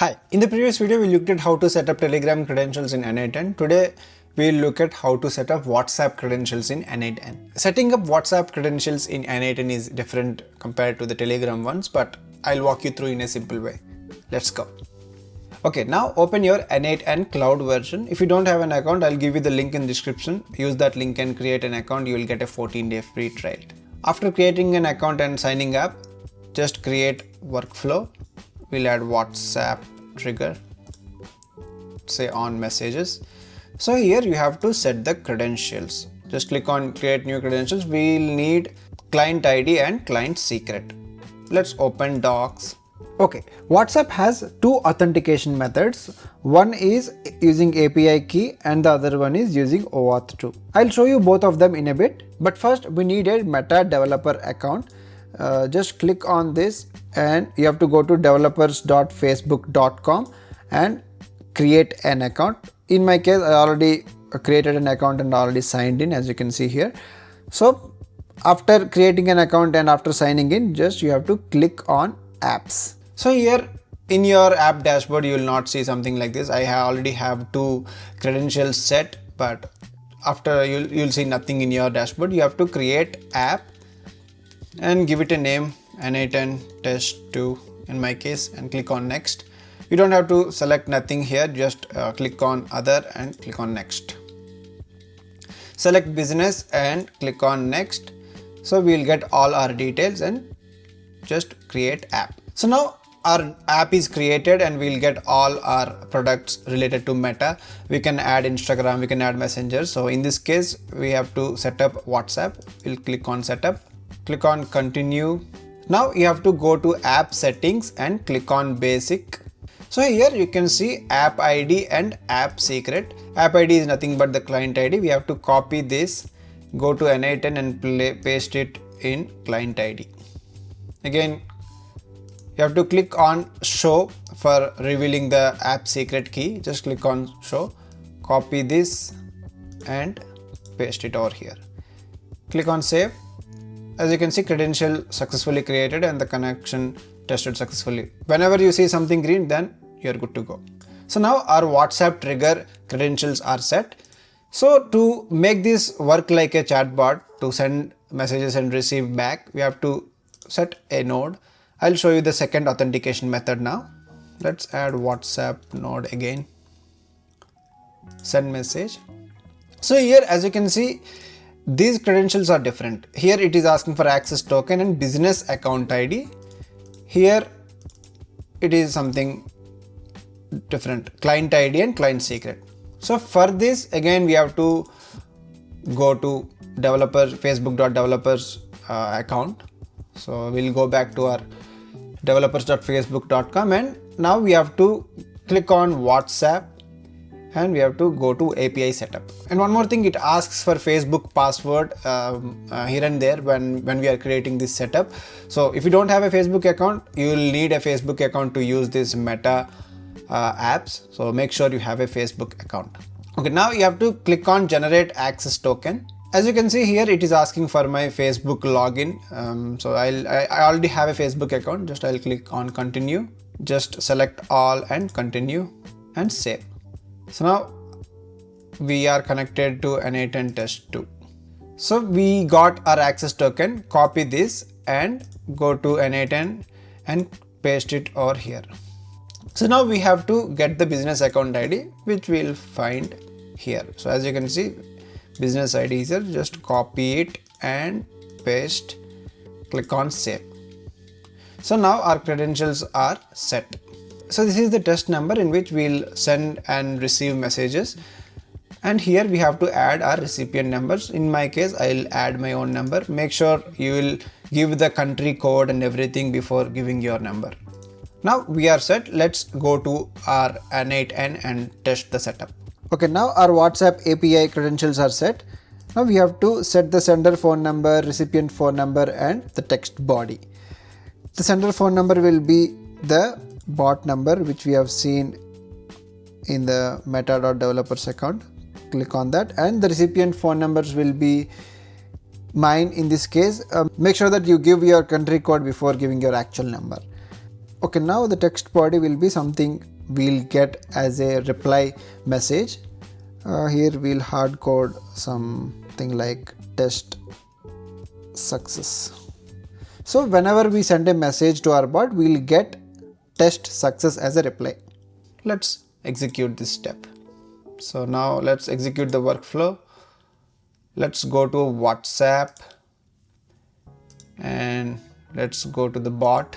Hi, in the previous video we looked at how to set up Telegram credentials in N8N. Today we'll look at how to set up WhatsApp credentials in N8N. Setting up WhatsApp credentials in N8N is different compared to the Telegram ones, but I'll walk you through in a simple way. Let's go. Okay, now open your N8N cloud version. If you don't have an account, I'll give you the link in the description. Use that link and create an account. You will get a 14-day free trial. After creating an account and signing up, just create workflow. We'll add WhatsApp trigger, say on messages. So here you have to set the credentials. Just click on create new credentials. We'll need client ID and client secret. Let's open docs. Okay, WhatsApp has two authentication methods. One is using API key and the other one is using OAuth 2. I'll show you both of them in a bit, but first we need a Meta developer account. Just click on this and you have to go to developers.facebook.com and create an account. In my case, I already created an account and already signed in, as you can see here. So after creating an account and after signing in, just you have to click on apps. So here in your app dashboard, you will not see something like this. I already have two credentials set, but after you'll see nothing in your dashboard. You have to create app and give it a name, N8N test 2 in my case, and click on next. You don't have to select nothing here, just click on other and click on next. Select business and click on next. So we'll get all our details and just create app. So now our app is created and we'll get all our products related to Meta. We can add Instagram, we can add Messenger. So in this case, we have to set up WhatsApp. We'll click on setup, click on continue. Now you have to go to app settings and click on basic. So here you can see app ID and app secret. App ID is nothing but the client ID. We have to copy this, go to N8N and paste it in client ID. Again, you have to click on show for revealing the app secret key. Just click on show, copy this and paste it over here. Click on save. As you can see, credential successfully created and the connection tested successfully. Whenever you see something green, then you're good to go. So now our WhatsApp trigger credentials are set. So to make this work like a chatbot to send messages and receive back, we have to set a node. I'll show you the second authentication method now. Let's add WhatsApp node again. Send message. So here, as you can see, these credentials are different. Here it is asking for access token and business account ID. Here it is something different, client ID and client secret. So for this, again, we have to go to facebook.developers account. So we'll go back to our developers.facebook.com and now we have to click on WhatsApp and we have to go to API setup. And one more thing, it asks for Facebook password here and there when we are creating this setup. So if you don't have a Facebook account, you will need a Facebook account to use this Meta apps. So make sure you have a Facebook account. Okay, now you have to click on generate access token. As you can see here, it is asking for my Facebook login. So I already have a Facebook account. Just I'll click on continue. Just select all and continue and save. So now we are connected to N8N test 2. So we got our access token. Copy this and go to N8N and paste it over here. So now we have to get the business account ID, which we'll find here. So as you can see, business ID is here. Just copy it and paste. Click on save. So now our credentials are set. So this is the test number in which we'll send and receive messages. And here we have to add our recipient numbers. In my case, I'll add my own number. Make sure you will give the country code and everything before giving your number. Now we are set. Let's go to our N8N and test the setup. Okay, now our WhatsApp API credentials are set. Now we have to set the sender phone number, recipient phone number and the text body. The sender phone number will be the bot number which we have seen in the meta.developers account. Click on that, and the recipient phone numbers will be mine in this case. Make sure that you give your country code before giving your actual number. Okay, now the text body will be something we'll get as a reply message. Here we'll hard code something like test success. So whenever we send a message to our bot, we'll get test success as a reply. Let's execute this step. So now let's execute the workflow. Let's go to WhatsApp and let's go to the bot.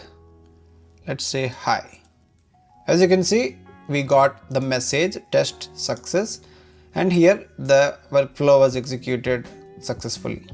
Let's say hi. As you can see, we got the message test success, and here the workflow was executed successfully.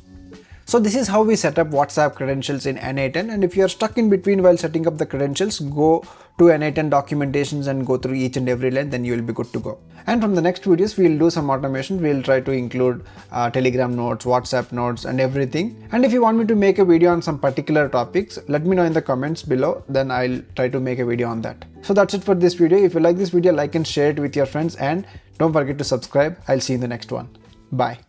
So this is how we set up WhatsApp credentials in N8N, and if you are stuck in between while setting up the credentials, go to N8N documentations and go through each and every line, then you will be good to go. And from the next videos, we'll do some automation. We'll try to include Telegram notes, WhatsApp notes and everything. And if you want me to make a video on some particular topics, let me know in the comments below, then I'll try to make a video on that. So that's it for this video. If you like this video, like and share it with your friends, and don't forget to subscribe. I'll see you in the next one. Bye.